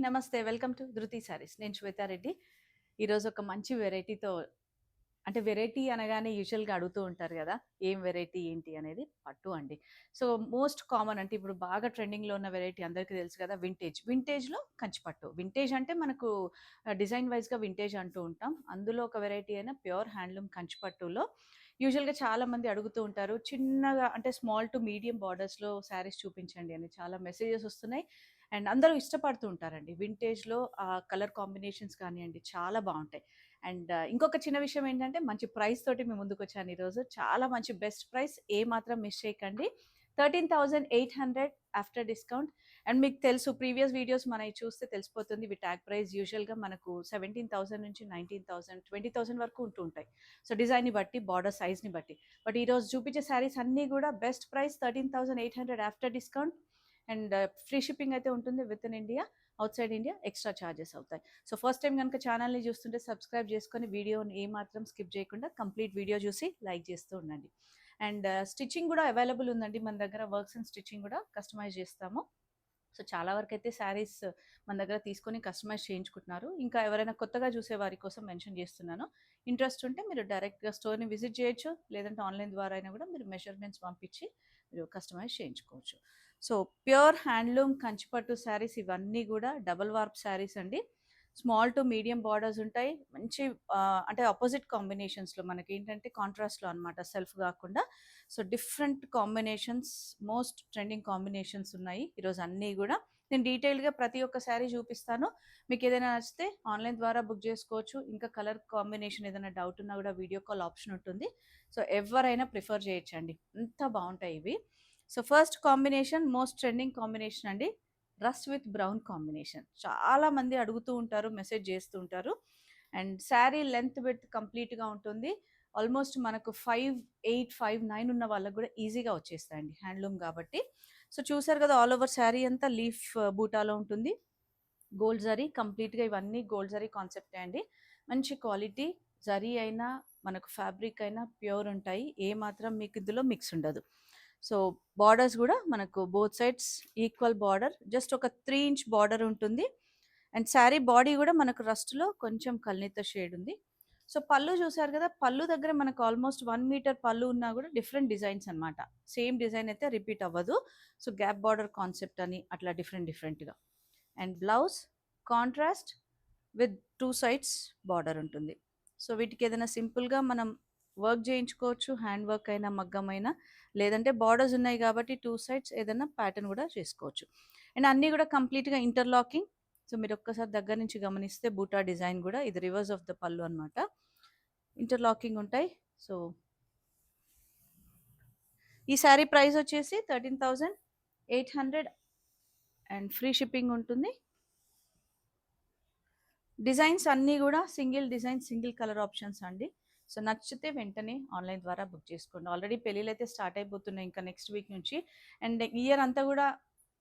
నమస్తే. Welcome to ధృతి సారీస్. నేను శ్వేతా రెడ్డి. ఈరోజు ఒక మంచి వెరైటీతో, అంటే వెరైటీ అనగానే యూజువల్‌గా అడుగుతూ ఉంటారు గదా! ఏం వెరైటీ ఏంటి అనేది పట్టు అండి. సో, మోస్ట్ కామన్ అంటే ఇప్పుడు బాగా ట్రెండింగ్‌లో ఉన్న వెరైటీ అందరికీ తెలుసు కదా! వింటేజ్. వింటేజ్‌లో కంచి పట్టు. వింటేజ్ అంటే మనకు డిజైన్ వైస్‌గా వింటేజ్ అంటూ ఉంటాం. అందులో ఒక వెరైటీ అయిన ప్యూర్ హ్యాండ్లూమ్ కంచి పట్టులో యూజువల్‌గా చాలామంది అడుగుతూ ఉంటారు. చిన్నగా అంటే స్మాల్ టు మీడియం బార్డర్స్‌లో శారీస్ చూపించండి అని చాలా మెసేజెస్ వస్తున్నాయి. అండ్ అందరూ ఇష్టపడుతూ ఉంటారండి. వింటేజ్‌లో కలర్ కాంబినేషన్స్ కానియండి చాలా బావుంటాయి. అండ్ ఇంకొక చిన్న విషయం ఏంటంటే మంచి ప్రైస్ తోటి మీ ముందుకొచ్చాను ఈరోజు. చాలా మంచి బెస్ట్ ప్రైస్. ఏమాత్రం మిస్ చేయకండి. 13,800 ఆఫ్టర్ డిస్కౌంట్. అండ్ మీకు తెలుసు ప్రీవియస్ వీడియోస్ మనయి చూస్తే తెలిసిపోతుంది. ఇవి ట్యాగ్ ప్రైస్ యూజువల్‌గా మనకు 17,000 నుంచి 19,000, 20,000 వరకు ఉంటూ ఉంటాయి. సో, డిజైన్‌ని బట్టి, బార్డర్ సైజ్‌ని బట్టి. బట్ ఈరోజు చూపించే శారీస్ అన్నీ గూడా best price 13,800 after discount. And free shipping అయితే ఉంటుంది with in India. Out side India extra charges అవుతాయి. సో, ఫస్ట్ టైం గనుక ఛానల్‌ని చూస్తుంటే సబ్స్క్రైబ్ చేసుకొని వీడియోని ఏమాత్రం స్కిప్ చేయకుండా కంప్లీట్ వీడియో చూసి లైక్ చేస్తూ ఉండండి. అండ్ స్టిచ్చింగ్ కూడా అవైలబుల్ ఉందండి మన దగ్గర. వర్క్స్ అండ్ స్టిచ్చింగ్ కూడా కస్టమైజ్ చేస్తాము. సో, చాలా వరకైతే శారీస్ మన దగ్గర తీసుకొని కస్టమైజ్ చేయించుకుంటున్నారు. ఇంకా ఎవరైనా కొత్తగా చూసే వారి కోసం మెన్షన్ చేస్తున్నాను. ఇంట్రెస్ట్ ఉంటే మీరు డైరెక్ట్‌గా స్టోర్‌ని విజిట్ చేయొచ్చు. లేదంటే ఆన్‌లైన్ ద్వారా అయినా కూడా మీరు మెజర్‌మెంట్స్ పంపించి మీరు కస్టమైజ్ చేయించుకోవచ్చు. సో, ప్యూర్ హ్యాండ్లూమ్ కంచిపట్టు శారీస్ ఇవన్నీ కూడా డబుల్ వార్ప్ శారీస్ అండి. స్మాల్ టు మీడియం బార్డర్స్ ఉంటాయి. మంచి అంటే అపోజిట్ కాంబినేషన్స్‌లో మనకేంటంటే కాంట్రాస్ట్‌లో అనమాట, సెల్ఫ్ గాకుండా. So, different combinations, most trending combinations ఉన్నాయి ఈరోజు అన్నీ గూడా. నేను డీటెయిల్‌గా ప్రతి ఒక్క శారీ చూపిస్తాను. మీకేదైనా నచ్చితే ఆన్‌లైన్ ద్వారా బుక్ జేసుకోవచ్చు. ఇంకా కలర్ కాంబినేషన్ ఏదైనా డౌట్ ఉన్నా గూడా వీడియో కాల్ ఆప్షన్ ఉంటుంది. సో, ఎవరైనా ప్రిఫర్ చేయొచ్చండి. అంత బావుంటాయి ఇవి. So, first combination most trending combination అండి. Rust with brown combination. చాలా మంది అడుగుతూ ఉంటారు, మెసేజ్ చేస్తూ ఉంటారు. అండ్ శారీ లెంత్ విడ్త్ కంప్లీట్‌గా ఉంటుంది. ఆల్మోస్ట్ మనకు 5'8", 5'9" ఉన్న వాళ్ళకి గూడా ఈజీగా వచ్చేస్తాయండి హ్యాండ్లూమ్ గాబట్టి. సో, చూసారు గదా! ఆల్ ఓవర్ శారీ అంతా లీఫ్ బూటాలో ఉంటుంది. గోల్డ్ జరీ కంప్లీట్‌గా ఇవన్నీ గోల్డ్ జరీ కాన్సెప్టే అండి. మంచి క్వాలిటీ జరీ అయినా, మనకు ఫ్యాబ్రిక్ అయినా ప్యూర్ ఉంటాయి. ఏమాత్రం మీకు ఇందులో మిక్స్ ఉండదు. సో, బార్డర్స్ గూడా మనకు both sides equal border. Just ఒక 3 ఇంచ్ బార్డర్ ఉంటుంది. అండ్ శారీ బాడీ గూడా మనకు రస్ట్‌లో కొంచెం కల్నేత షేడ్ ఉంది. సో, పళ్ళు చూసారు గదా! పళ్ళు దగ్గర మనకు ఆల్మోస్ట్ 1 మీటర్ పళ్ళు ఉన్నా గూడా డిఫరెంట్ డిజైన్స్ అన్నమాట. సేమ్ డిజైన్ అయితే రిపీట్ అవ్వదు. సో, గ్యాప్ బార్డర్ కాన్సెప్ట్ అని అట్లా డిఫరెంట్‌గా. And blouse contrast with 2 sides border ఉంటుంది. సో, వీటికి ఏదైనా సింపుల్‌గా మనం వర్క్ చేయించుకోవచ్చు. హ్యాండ్ వర్క్ అయినా, మగ్గం అయినా, లేదంటే బార్డర్స్ ఉన్నాయి కాబట్టి 2 సైడ్స్ ఏదైనా ప్యాటర్న్ కూడా చేసుకోవచ్చు. అండ్ అన్నీ కూడా కంప్లీట్‌గా ఇంటర్లాకింగ్. సో, మీరు ఒక్కసారి దగ్గర నుంచి గమనిస్తే బూటా డిజైన్ కూడా ఇది రివర్స్ ఆఫ్ ద పళ్ళు అన్నమాట. ఇంటర్లాకింగ్ ఉంటాయి. సో, ఈ శారీ ప్రైస్ వచ్చేసి 13,800 అండ్ ఫ్రీ షిప్పింగ్ ఉంటుంది. డిజైన్స్ అన్నీ గూడా single design, single colour options అండి. సో, నచ్చితే వెంటనే ఆన్‌లైన్ ద్వారా బుక్ చేసుకోండి. ఆల్రెడీ పెళ్ళిళ్ళైతే స్టార్ట్ అయిపోతున్నాయి ఇంకా నెక్స్ట్ వీక్ నుంచి. అండ్ ఇయర్ అంతా గూడా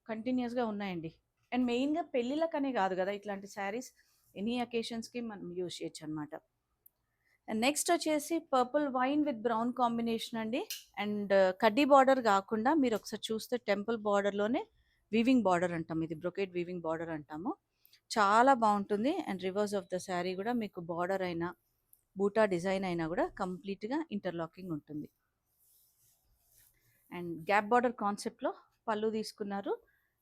కంటిన్యూయస్‌గా ఉన్నాయండి. అండ్ మెయిన్‌గా పెళ్ళిళ్ళకనే గాదు గదా! ఇట్లాంటి శారీస్ ఎనీ అకేషన్స్‌కి మనం యూజ్ చేయొచ్చనమాట. అండ్ నెక్స్ట్ వచ్చేసి purple wine with brown combination అండి. అండ్ కడ్డీ బార్డర్ గాకుండా మీరొకసారి చూస్తే టెంపుల్ బార్డర్‌లోనే వీవింగ్ బార్డర్ అంటాం. ఇది బ్రొకేడ్ వీవింగ్ బార్డర్ అంటాము. చాలా బావుంటుంది. And reverse of the sari గూడా మీకు బార్డర్ అయినా, బూటా డిజైన్ అయినా గూడా కంప్లీట్‌గా ఇంటర్లాకింగ్ ఉంటుంది. అండ్ గ్యాప్ బార్డర్ కాన్సెప్ట్‌లో పళ్ళు తీసుకున్నారు.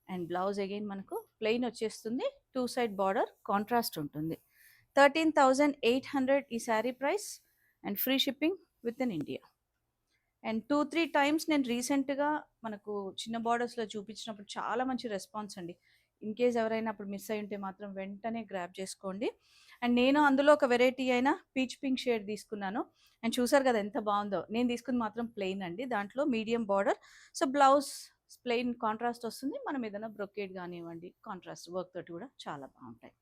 అండ్ బ్లౌజ్ అగైన్ మనకు ప్లెయిన్ వచ్చేస్తుంది. 2 సైడ్ బార్డర్ కాంట్రాస్ట్ ఉంటుంది. 13,800 ఈ sari price and free shipping with in India. And 2, 3 times నేను రీసెంట్‌గా మనకు చిన్న బార్డర్స్‌లో చూపించినప్పుడు చాలా మంచి రెస్పాన్స్ అండి. ఇన్ కేస్ ఎవరైనా అప్పుడు మిస్ అయ్యుంటే మాత్రం వెంటనే గ్రాబ్ చేసుకోండి. అండ్ నేను అందులో ఒక వెరైటీ అయిన పీచ్ పింక్ షేడ్ తీసుకున్నాను. అండ్ చూసారు కదా ఎంత బావుందో. నేను తీసుకుంది మాత్రం ప్లెయిన్ అండి. దాంట్లో medium border. So, blouse plain contrast వస్తుంది. మనం ఏదైనా బ్రొకేడ్ గానివ్వండి, కాంట్రాస్ట్ వర్క్ తోటి కూడా చాలా బావుంటాయి.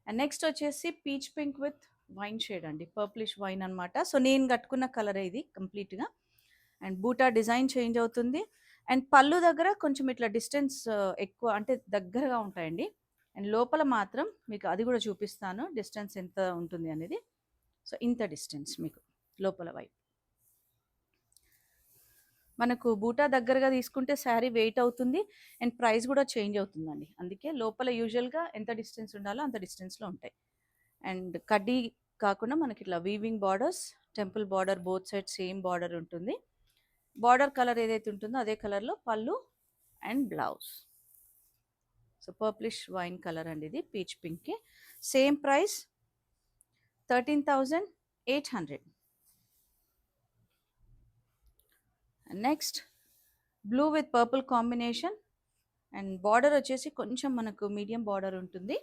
అండ్ నెక్స్ట్ వచ్చేసి peach pink with wine shade అండి. పర్పులిష్ వైన్ అనమాట. సో, నేను కట్టుకున్న కలరే ఇది కంప్లీట్‌గా. అండ్ బూటా డిజైన్ చేంజ్ అవుతుంది. అండ్ పళ్ళు దగ్గర కొంచెం ఇట్లా డిస్టెన్స్ ఎక్కువ అంటే దగ్గరగా ఉంటాయండి. అండ్ లోపల మాత్రం మీకు అది కూడా చూపిస్తాను డిస్టెన్స్ ఎంత ఉంటుంది అనేది. సో, ఇంత డిస్టెన్స్ మీకు లోపల వైపు. మనకు బూటా దగ్గరగా తీసుకుంటే శారీ వెయిట్ అవుతుంది అండ్ ప్రైస్ కూడా చేంజ్ అవుతుందండి. అందుకే లోపల యూజువల్‌గా ఎంత డిస్టెన్స్ ఉండాలో అంత డిస్టెన్స్‌లో ఉంటాయి. అండ్ కడ్డీ కాకుండా మనకి ఇట్లా weaving borders, temple border both side same border ఉంటుంది. బార్డర్ కలర్ ఏదైతే ఉంటుందో అదే కలర్‌లో పళ్ళు and blouse. So purplish wine colour అండి ఇది పీచ్ పింక్‌కి. Same price 13,800. Next blue with purple combination and border వచ్చేసి కొంచెం మనకు మీడియం బార్డర్ ఉంటుంది.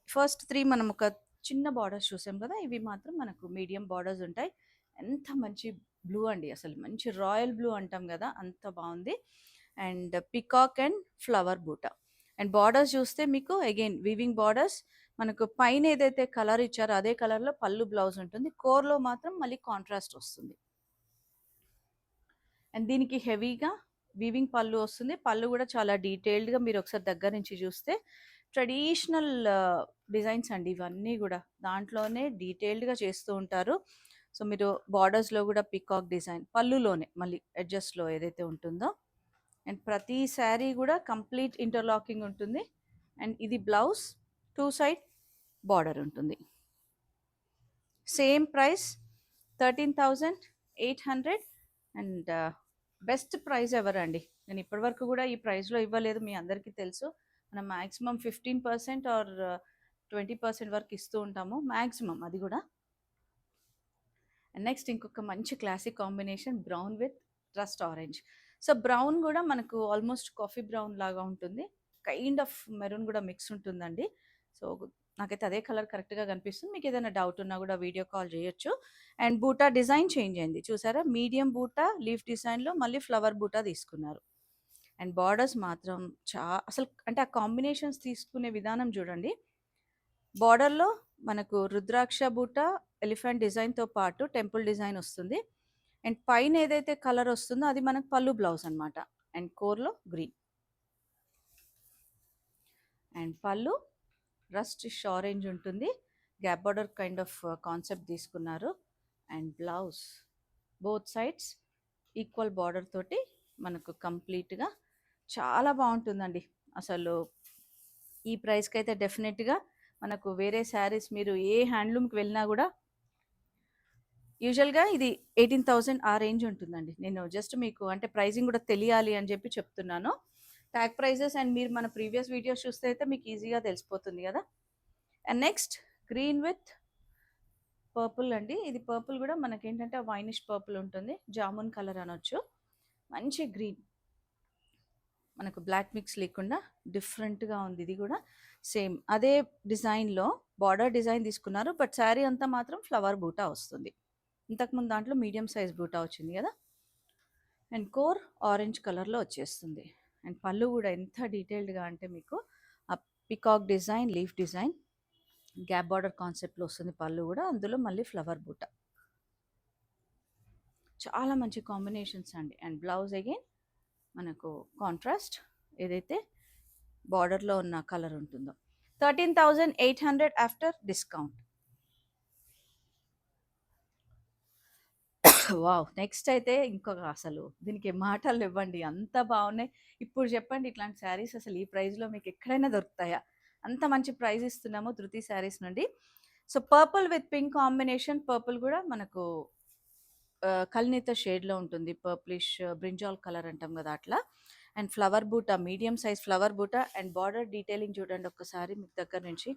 ఫస్ట్ 3 మనం ఒక చిన్న బార్డర్స్ చూసాం కదా! ఇవి మాత్రం మనకు మీడియం బార్డర్స్ ఉంటాయి. ఎంత మంచి బ్లూ అండి అసలు మంచి రాయల్ బ్లూ అంటాం కదా! అంత బావుంది. అండ్ పీకాక్ అండ్ ఫ్లవర్ బూటా. అండ్ బార్డర్స్ చూస్తే మీకు అగైన్ వీవింగ్ బార్డర్స్ మనకు పైన ఏదైతే కలర్ ఇచ్చారో అదే కలర్‌లో పళ్ళు బ్లౌజ్ ఉంటుంది. కోర్‌లో మాత్రం మళ్ళీ కాంట్రాస్ట్ వస్తుంది. అండ్ దీనికి హెవీగా వీవింగ్ పళ్ళు వస్తుంది. పళ్ళు కూడా చాలా డీటెయిల్డ్‌గా మీరు ఒకసారి దగ్గర నుంచి చూస్తే ట్రెడిషనల్ డిజైన్స్ అండి ఇవన్నీ కూడా. దాంట్లోనే డీటెయిల్డ్‌గా చేస్తూ ఉంటారు. సో, మీరు బార్డర్స్‌లో కూడా పీకాక్ డిజైన్ పళ్ళులోనే మళ్ళీ ఎడ్జెస్‌లో ఏదైతే ఉంటుందో అండ్ ప్రతి శారీ కూడా కంప్లీట్ ఇంటర్లాకింగ్ ఉంటుంది. అండ్ ఇది బ్లౌజ్ 2 సైడ్ బార్డర్ ఉంటుంది. Same price 13,800 and best price ఎవరండి? నేను ఇప్పటివరకు కూడా ఈ ప్రైస్‌లో ఇవ్వలేదు మీ అందరికీ తెలుసు. మనం మాక్సిమం 15% ఆర్ 20% వరకు ఇస్తూ ఉంటాము. మాక్సిమం అది కూడా. అండ్ నెక్స్ట్ ఇంకొక మంచి classic combination brown with rust orange. So, brown కూడా మనకు ఆల్మోస్ట్ కాఫీ బ్రౌన్ లాగా ఉంటుంది. కైండ్ ఆఫ్ మెరూన్ కూడా మిక్స్ ఉంటుందండి. సో, నాకైతే అదే కలర్ కరెక్ట్‌గా కనిపిస్తుంది. మీకు ఏదైనా డౌట్ ఉన్నా కూడా వీడియో కాల్ చేయొచ్చు. అండ్ బూటా డిజైన్ చేంజ్ అయింది. చూసారా? మీడియం బూటా లీఫ్ డిజైన్‌లో మళ్ళీ ఫ్లవర్ బూటా తీసుకున్నారు. అండ్ బార్డర్స్ మాత్రం అసలు అంటే ఆ కాంబినేషన్స్ తీసుకునే విధానం చూడండి. బార్డర్‌లో మనకు రుద్రాక్ష బూట, ఎలిఫెంట్ డిజైన్‌తో పాటు టెంపుల్ డిజైన్ వస్తుంది. అండ్ పైన ఏదైతే కలర్ వస్తుందో అది మనకు పళ్ళు బ్లౌజ్ అనమాట. And కోర్‌లో green. అండ్ పళ్ళు రస్టిష్ ఆరెంజ్ ఉంటుంది. Gap border kind of concept తీసుకున్నారు. And blouse both sides equal border తోటి మనకు కంప్లీట్‌గా చాలా బావుంటుందండి. అసలు ఈ ప్రైస్‌కైతే డెఫినెట్‌గా మనకు వేరే శారీస్ మీరు ఏ హ్యాండ్లూమ్‌కి వెళ్ళినా కూడా యూజువల్‌గా ఇది 18,000 ఆ రేంజ్ ఉంటుందండి. నేను జస్ట్ మీకు అంటే ప్రైజింగ్ కూడా తెలియాలి అని చెప్పి చెప్తున్నాను. ట్యాగ్ ప్రైజెస్ అండ్ మీరు మన ప్రీవియస్ వీడియోస్ చూస్తే అయితే మీకు ఈజీగా తెలిసిపోతుంది కదా! And next green with purple అండి. ఇది పర్పుల్ కూడా మనకేంటంటే వైనిష్ పర్పుల్ ఉంటుంది. జామున్ కలర్ అనొచ్చు. మంచి గ్రీన్. మనకు బ్లాక్ మిక్స్ లేకుండా డిఫరెంట్‌గా ఉంది ఇది కూడా. సేమ్ అదే డిజైన్‌లో బార్డర్ డిజైన్ తీసుకున్నారు. బట్ శారీ అంతా మాత్రం ఫ్లవర్ బూటా వస్తుంది. ఇంతకుముందు దాంట్లో మీడియం సైజ్ బూటా వచ్చింది కదా! అండ్ కోర్ ఆరెంజ్ కలర్‌లో వచ్చేస్తుంది. అండ్ పళ్ళు కూడా ఎంత డీటెయిల్డ్‌గా అంటే మీకు ఆ peacock design, leaf design, gap border కాన్సెప్ట్‌లో వస్తుంది పళ్ళు కూడా. అందులో మళ్ళీ ఫ్లవర్ బూటా. చాలా మంచి కాంబినేషన్స్ అండి. అండ్ బ్లౌజ్ అగైన్ మనకు కాంట్రాస్ట్ ఏదైతే బార్డర్‌లో ఉన్న కలర్ ఉంటుందో. 13,800 ఆఫ్టర్ డిస్కౌంట్. వావ్! నెక్స్ట్ అయితే ఇంకొక అసలు దీనికి మాటలు లేవ్వండి. అంత బావున్నాయి. ఇప్పుడు చెప్పండి ఇట్లాంటి శారీస్ అసలు ఈ ప్రైస్‌లో మీకు ఎక్కడైనా దొరుకుతాయా? అంత మంచి ప్రైస్ ఇస్తున్నాము ధృతి శారీస్ నుండి. So, purple with pink combination. Purple కూడా మనకు కలినేత షేడ్‌లో ఉంటుంది. పర్పులిష్ బ్రింజాల్ కలర్ అంటాం కదా! అట్లా. అండ్ ఫ్లవర్ బూటా మీడియం సైజ్ ఫ్లవర్ బూటా అండ్ బార్డర్ డీటెయిలింగ్ చూడండి ఒక్కసారి మీకు దగ్గర నుంచి.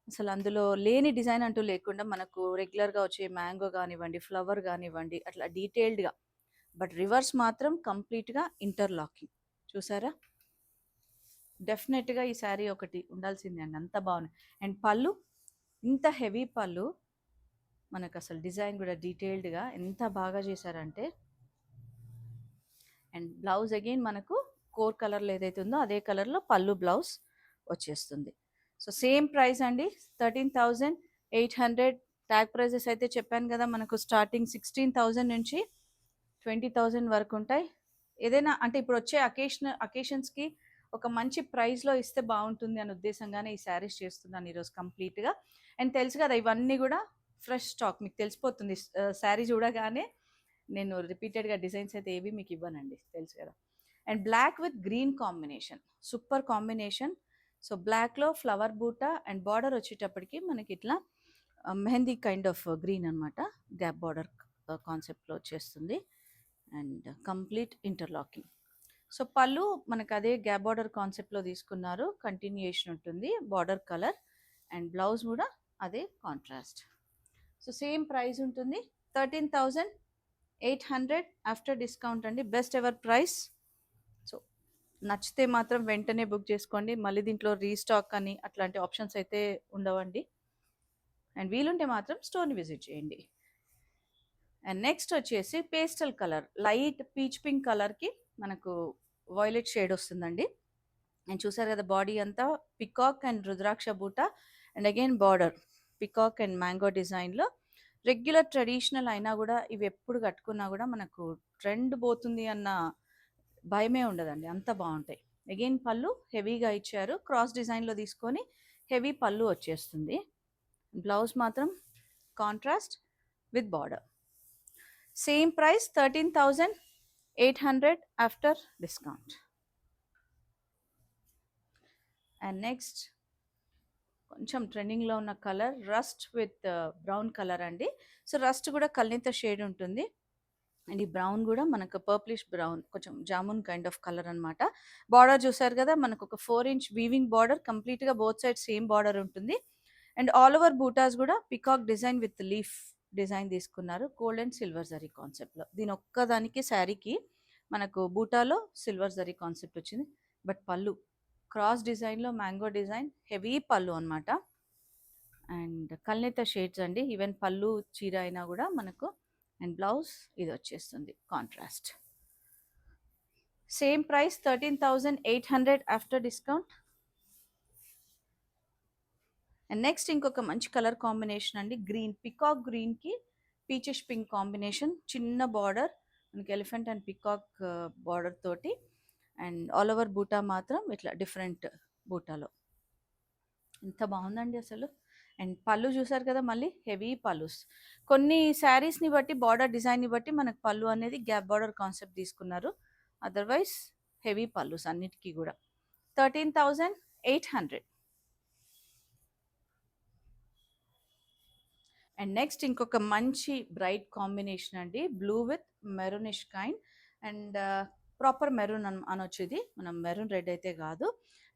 అసలు అందులో లేని డిజైన్ అంటూ లేకుండా మనకు రెగ్యులర్‌గా వచ్చే మ్యాంగో గానివ్వండి, ఫ్లవర్ గానివ్వండి అట్లా డీటెయిల్డ్‌గా. బట్ రివర్స్ మాత్రం కంప్లీట్‌గా ఇంటర్లాకింగ్. చూసారా? డెఫినెట్‌గా ఈ శారీ ఒకటి ఉండాల్సిందే అండి. అంత బావున్నాయి. అండ్ పళ్ళు ఇంత హెవీ పళ్ళు మనకసలు డిజైన్ గూడా డీటెయిల్డ్‌గా ఎంత బాగా చేశారంటే అండ్ బ్లౌజ్ అగైన్ మనకు కోర్ కలర్‌లో ఏదైతే ఉందో అదే కలర్‌లో పళ్ళు బ్లౌజ్ వచ్చేస్తుంది. సో, సేమ్ ప్రైస్ అండి. 13,800 ట్యాగ్ ప్రైజెస్ అయితే చెప్పాను కదా! మనకు స్టార్టింగ్ 16,000 నుంచి 20,000 వరకు ఉంటాయి. ఏదైనా అంటే ఇప్పుడు వచ్చే అకేషన్స్‌కి ఒక మంచి ప్రైస్‌లో ఇస్తే బావుంటుంది అనే ఉద్దేశంగానే ఈ శారీస్ చేస్తున్నాను ఈరోజు కంప్లీట్‌గా. అండ్ తెలుసు కదా! ఇవన్నీ గూడా ఫ్రెష్ స్టాక్ మీకు తెలిసిపోతుంది. శారీ చూడగానే నేను రిపీటెడ్గా డిజైన్స్ అయితే ఏవి మీకు ఇవ్వనండి, తెలుసు కదా. And black with green combination, super combination. So బ్లాక్లో ఫ్లవర్ బూటా అండ్ బార్డర్ వచ్చేటప్పటికి మనకి ఇట్లా మెహందీ కైండ్ ఆఫ్ గ్రీన్ అనమాట, గ్యాప్ బార్డర్ కాన్సెప్ట్లో వచ్చేస్తుంది. And complete interlocking. సో పళ్ళు మనకు అదే గ్యాప్ బార్డర్ కాన్సెప్ట్లో తీసుకున్నారు, కంటిన్యూయేషన్ ఉంటుంది బార్డర్ కలర్. అండ్ బ్లౌజ్ కూడా అదే కాంట్రాస్ట్. సో సేమ్ ప్రైస్ ఉంటుంది, 13,800 ఆఫ్టర్ డిస్కౌంట్ అండి, బెస్ట్ ఎవర్ ప్రైస్. సో నచ్చితే మాత్రం వెంటనే బుక్ చేసుకోండి, మళ్ళీ దీంట్లో రీస్టాక్ అని అట్లాంటి ఆప్షన్స్ అయితే ఉండవండి. అండ్ వీలుంటే మాత్రం స్టోర్ని విజిట్ చేయండి. అండ్ నెక్స్ట్ వచ్చేసి pastel colour, light peach pink కలర్కి మనకు వాయిలెట్ షేడ్ వస్తుందండి. అండ్ చూసారు కదా బాడీ అంతా peacock and rudraksha buta, and again border peacock and mango డిజైన్లో. రెగ్యులర్ ట్రెడిషనల్ అయినా కూడా ఇవి ఎప్పుడు కట్టుకున్నా కూడా మనకు ట్రెండ్ పోతుంది అన్న భయమే ఉండదండి, అంత బాగుంటాయి. అగైన్ పళ్ళు హెవీగా ఇచ్చారు, క్రాస్ డిజైన్లో తీసుకొని హెవీ పళ్ళు వచ్చేస్తుంది. బ్లౌజ్ మాత్రం contrast with border. Same price 13,800 after discount. And next కొంచెం ట్రెండింగ్లో ఉన్న colour rust with brown colour అండి. సో రస్ట్ కూడా కల్నేత షేడ్ ఉంటుంది, అండ్ ఈ బ్రౌన్ కూడా మనకు పర్ప్లిష్ బ్రౌన్, కొంచెం జామున్ కైండ్ ఆఫ్ కలర్ అనమాట. బార్డర్ చూసారు కదా, మనకు ఒక 4 ఇంచ్ వీవింగ్ బార్డర్, కంప్లీట్గా బోత్ సైడ్ సేమ్ బార్డర్ ఉంటుంది. అండ్ ఆల్ ఓవర్ బూటాస్ కూడా peacock design with leaf design తీసుకున్నారు, గోల్డ్ అండ్ సిల్వర్ జరీ కాన్సెప్ట్లో. దీని ఒక్కదానికి శారీకి మనకు బూటాలో సిల్వర్ జరీ కాన్సెప్ట్ వచ్చింది. బట్ పళ్ళు క్రాస్ డిజైన్లో మ్యాంగో డిజైన్, హెవీ పళ్ళు అనమాట. అండ్ కల్నేత షేడ్స్ అండి, ఈవెన్ పళ్ళు చీర అయినా కూడా మనకు. అండ్ బ్లౌజ్ ఇది వచ్చేస్తుంది contrast. Same price 13,800 after discount. And next ఇంకొక మంచి కలర్ కాంబినేషన్ అండి, గ్రీన్ పికాక్ గ్రీన్కి పీచెస్ పింక్ కాంబినేషన్, చిన్న బార్డర్ మనకి ఎలిఫెంట్ అండ్ పికాక్ బార్డర్ తోటి. అండ్ ఆల్ ఓవర్ బూటా మాత్రం ఇట్లా డిఫరెంట్ బూటాలో, ఎంత బాగుందండి అసలు. అండ్ పళ్ళు చూసారు కదా, మళ్ళీ హెవీ పళ్ళుస్. కొన్ని శారీస్ని బట్టి బార్డర్ డిజైన్ని బట్టి మనకు పళ్ళు అనేది గ్యాప్ బార్డర్ కాన్సెప్ట్ తీసుకున్నారు, అదర్వైజ్ హెవీ పళ్ళుస్ అన్నిటికీ కూడా. 13,800. అండ్ నెక్స్ట్ ఇంకొక మంచి బ్రైట్ కాంబినేషన్ అండి, blue with maroonish kind. And proper maroon అనొచ్చు, ఇది మనం మెరూన్ రెడ్ అయితే కాదు.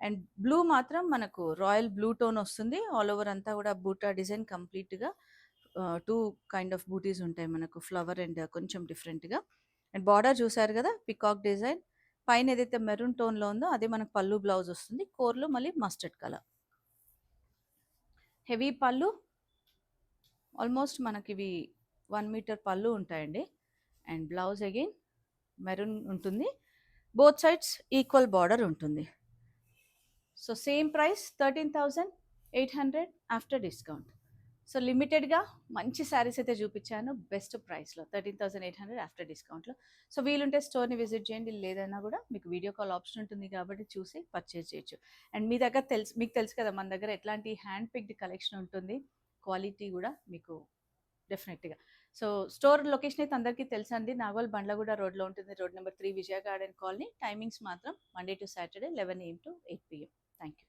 అండ్ బ్లూ మాత్రం మనకు రాయల్ బ్లూ టోన్ వస్తుంది, ఆల్ ఓవర్ అంతా కూడా బూటా డిజైన్ కంప్లీట్గా. 2 కైండ్ ఆఫ్ బూటీస్ ఉంటాయి మనకు, ఫ్లవర్ అండ్ కొంచెం డిఫరెంట్గా. అండ్ బార్డర్ చూసారు కదా పికాక్ డిజైన్, పైన ఏదైతే మెరూన్ టోన్లో ఉందో అదే మనకు పళ్ళు బ్లౌజ్ వస్తుంది, కోర్లో మళ్ళీ మస్టర్డ్ కలర్, హెవీ పళ్ళు. ఆల్మోస్ట్ మనకి ఇవి 1 మీటర్ పళ్ళు ఉంటాయండి. అండ్ బ్లౌజ్ అగైన్ మెరూన్ ఉంటుంది, బోత్ సైడ్స్ ఈక్వల్ బార్డర్ ఉంటుంది. So same price 13,800 after discount. So లిమిటెడ్గా మంచి శారీస్ అయితే చూపించాను, బెస్ట్ ప్రైస్లో 13,800 ఆఫ్టర్ డిస్కౌంట్లో. సో వీలుంటే స్టోర్ని విజిట్ చేయండి, లేదన్నా కూడా మీకు వీడియో కాల్ ఆప్షన్ ఉంటుంది కాబట్టి చూసి పర్చేజ్ చేయొచ్చు. అండ్ మీ దగ్గర మీకు తెలుసు కదా మన దగ్గర ఎట్లాంటి హ్యాండ్ పిక్డ్ కలెక్షన్ ఉంటుంది, క్వాలిటీ కూడా మీకు డెఫినెట్గా. సో స్టోర్ లొకేషన్ అయితే అందరికీ తెలుసండి, నాగోల్ బండ్లగూడ రోడ్లో ఉంటుంది, రోడ్ నెంబర్ 3 విజయ గార్డెన్ కాలనీ. టైమింగ్స్ మాత్రం Monday to Saturday 11 AM to 8 PM. Thank you.